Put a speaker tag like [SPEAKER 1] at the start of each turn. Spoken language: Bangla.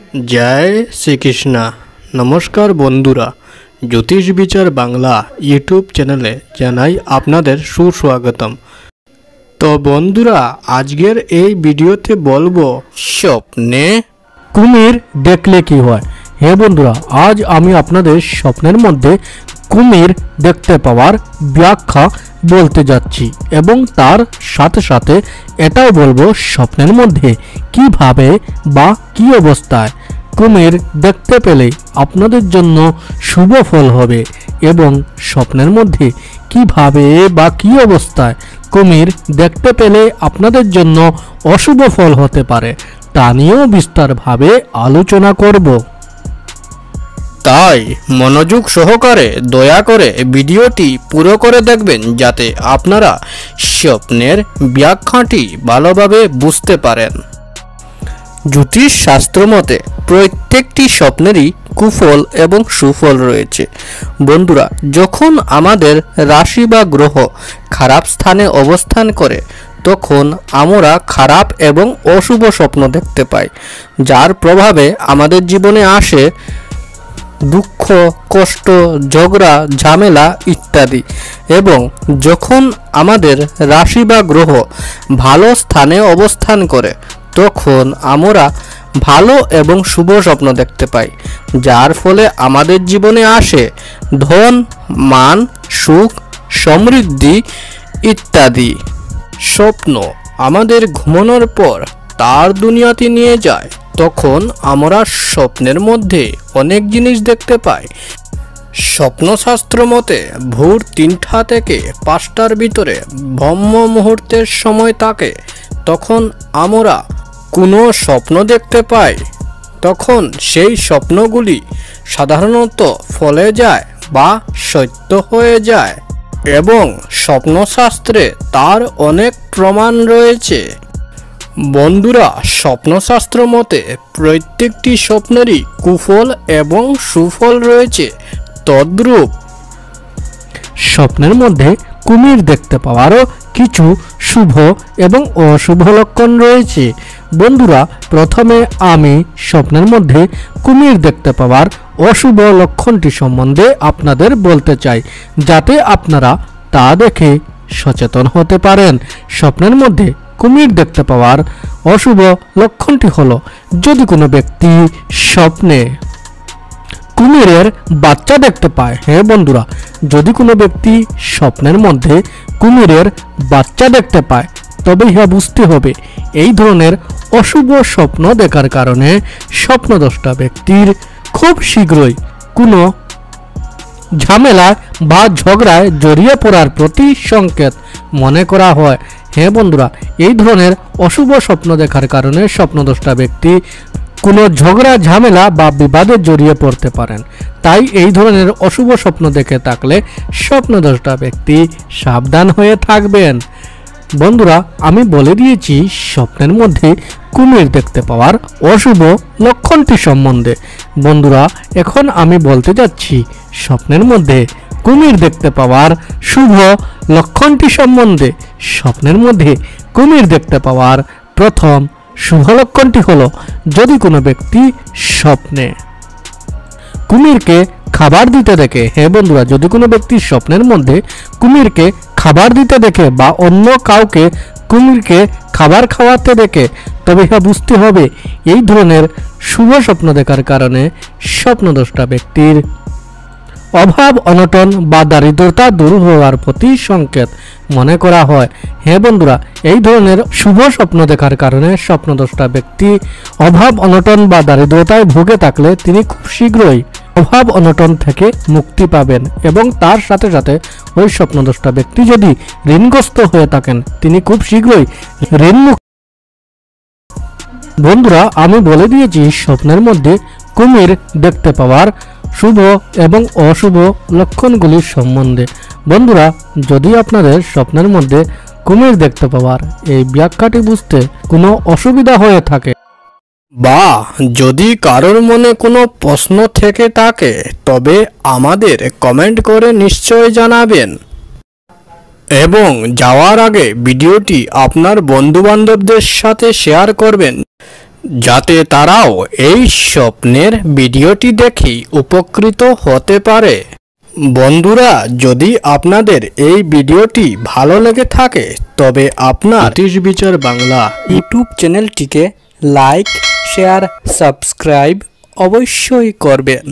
[SPEAKER 1] जय श्री कृष्णा। नमस्कार बंधुरा, ज्योतिष विचार बांगला यूट्यूब चैनले जानाई आपनादेर सुस्वागतम। तो बंधुरा आजकेर এই ভিডিওতে বলবো স্বপ্নে
[SPEAKER 2] কুমির দেখলে কি হয়। হে বন্ধুরা, আজ আমি আপনাদের স্বপ্নের মধ্যে কুমির দেখতে পাওয়ার ব্যাখ্যা বলতে যাচ্ছি এবং তার সাথে সাথে এটাও বলবো স্বপ্নের মধ্যে কিভাবে বা কি অবস্থায় কুমির দেখতে পেলে আপনাদের জন্য শুভ ফল হবে এবং স্বপ্নের মধ্যে কিভাবে বা কি অবস্থায় কুমির দেখতে পেলে আপনাদের জন্য অশুভ ফল হতে পারে তা নিয়েও বিস্তারভাবে আলোচনা করব।
[SPEAKER 1] তাই মনোযোগ সহকারে দয়া করে ভিডিওটি পুরো করে দেখবেন যাতে আপনারা স্বপ্নের ব্যাখ্যাটি ভালোভাবে বুঝতে পারেন। জ্যোতিষ শাস্ত্র মতে প্রত্যেকটি স্বপ্নেরই কুফল এবং সুফল রয়েছে। বন্ধুরা, যখন আমাদের রাশি বা গ্রহ খারাপ স্থানে অবস্থান করে তখন আমরা খারাপ এবং অশুভ স্বপ্ন দেখতে পাই, যার প্রভাবে আমাদের জীবনে আসে দুঃখ, কষ্ট, ঝগড়া, ঝামেলা ইত্যাদি। এবং যখন আমাদের রাশি বা গ্রহ ভালো স্থানে অবস্থান করে তখন আমরা ভালো এবং শুভ স্বপ্ন দেখতে পাই, যার ফলে আমাদের জীবনে আসে ধন, মান, সুখ, সমৃদ্ধি ইত্যাদি। স্বপ্ন আমাদের ঘুমানোর পর তার দুনিয়াতে নিয়ে যায়, তখন আমরা স্বপ্নের মধ্যে অনেক জিনিস দেখতে পাই। স্বপ্নশাস্ত্র মতে ভোর 3টা থেকে 5টার ভিতরে ব্রহ্ম মুহূর্তের সময় থাকে, তখন আমরা কোনো স্বপ্ন দেখতে পাই তখন সেই স্বপ্নগুলি সাধারণত ফলে যায় বা সত্য হয়ে যায় এবং স্বপ্নশাস্ত্রে তার অনেক প্রমাণ রয়েছে। বন্ধুরা, স্বপ্নশাস্ত্র মতে প্রত্যেকটি স্বপ্নেরই কুফল এবং সুফল রয়েছে। তদ্রূপ
[SPEAKER 2] স্বপ্নের মধ্যে কুমির দেখতে পাওয়ারও কিছু শুভ এবং অশুভ লক্ষণ রয়েছে। বন্ধুরা, প্রথমে আমি স্বপ্নের মধ্যে কুমির দেখতে পাওয়ার অশুভ লক্ষণটি সম্বন্ধে আপনাদের বলতে চাই, যাতে আপনারা তা দেখে সচেতন হতে পারেন। স্বপ্নের মধ্যে কুমির দেখতে পাওয়ার অশুভ লক্ষণটি হলো, যদি কোনো ব্যক্তি স্বপ্নে কুমিরের বাচ্চা দেখতে পায়। হ্যাঁ বন্ধুরা, যদি কোনো ব্যক্তি স্বপ্নের মধ্যে কুমিরের বাচ্চা দেখতে পায় তবে ইহা বুঝতে হবে এই ধরনের অশুভ স্বপ্ন দেখার কারণে স্বপ্নদ্রষ্টা ব্যক্তির খুব শীঘ্রই কোনো ঝামেলা বা ঝগড়ায় জড়িয়ে পড়ার প্রতি সংকেত মনে করা হয়। হ্যাঁ বন্ধুরা, এই ধরনের অশুভ স্বপ্ন দেখার কারণে স্বপ্নদ্রষ্টা ব্যক্তি কোনো ঝগড়া, ঝামেলা বা বিবাদে জড়িয়ে পড়তে পারেন। তাই এই ধরনের অশুভ স্বপ্ন দেখে থাকলে স্বপ্নদ্রষ্টা ব্যক্তি সাবধান হয়ে থাকবেন। বন্ধুরা, আমি বলে দিয়েছি স্বপ্নের মধ্যে কুমির দেখতে পাওয়ার অশুভ লক্ষণটি সম্বন্ধে। বন্ধুরা, এখন আমি বলতে যাচ্ছি স্বপ্নের মধ্যে কুমির দেখতে পাওয়ার শুভ লক্ষণটি সম্বন্ধে। স্বপ্নের মধ্যে কুমির দেখতে পাওয়ার প্রথম শুভ লক্ষণটি হলো, যদি কোনো ব্যক্তি স্বপ্নে কুমিরকে খাবার দিতে দেখে। হ্যাঁ বন্ধুরা, যদি কোনো ব্যক্তি স্বপ্নের মধ্যে কুমিরকে খাবার দিতে দেখে বা অন্য কাউকে কুমিরকে খাবার খাওয়াতে দেখে তবে ইহা বুঝতে হবে এই ধরনের শুভ স্বপ্ন দেখার কারণে স্বপ্নদ্রষ্টা ব্যক্তির অভাব, অনটন বা দারিদ্রতা দূর হওয়ার প্রতি সংকেত মনে করা হয়। হ্যাঁ বন্ধুরা, এই ধরনের শুভ স্বপ্ন দেখার কারণে স্বপ্নদ্রষ্টা ব্যক্তি অভাব, অনটন বা দারিদ্রতায় ভুগে থাকলে তিনি খুব শীঘ্রই অভাব, অনটন থেকে মুক্তি পাবেন এবং তার সাথে সাথে ওই স্বপ্নদ্রষ্টা ব্যক্তি যদি ঋণগ্রস্ত হয়ে থাকেন তিনি খুব শীঘ্রই ঋণমুক্ত। বন্ধুরা, আমি বলে দিয়েছি স্বপ্নের মধ্যে কুমির দেখতে পাওয়ার শুভ এবং অশুভ লক্ষণগুলির সম্বন্ধে। বন্ধুরা, যদি আপনাদের স্বপ্নের মধ্যে কুমির দেখতে পাওয়ার এই ব্যাখ্যাটি বুঝতে কোনো অসুবিধা হয়ে থাকে
[SPEAKER 1] বা যদি কারোর মনে কোনো প্রশ্ন থেকে থাকে তবে আমাদের কমেন্ট করে নিশ্চয় জানাবেন এবং যাওয়ার আগে ভিডিওটি আপনার বন্ধুবান্ধবদের সাথে শেয়ার করবেন যাতে তারাও এই স্বপ্নের ভিডিওটি দেখে উপকৃত হতে পারে। বন্ধুরা, যদি আপনাদের এই ভিডিওটি ভালো লেগে থাকে তবে আপনার জ্যোতিষ বিচার বাংলা ইউটিউব চ্যানেলটিকে লাইক, শেয়ার, সাবস্ক্রাইব অবশ্যই করবেন।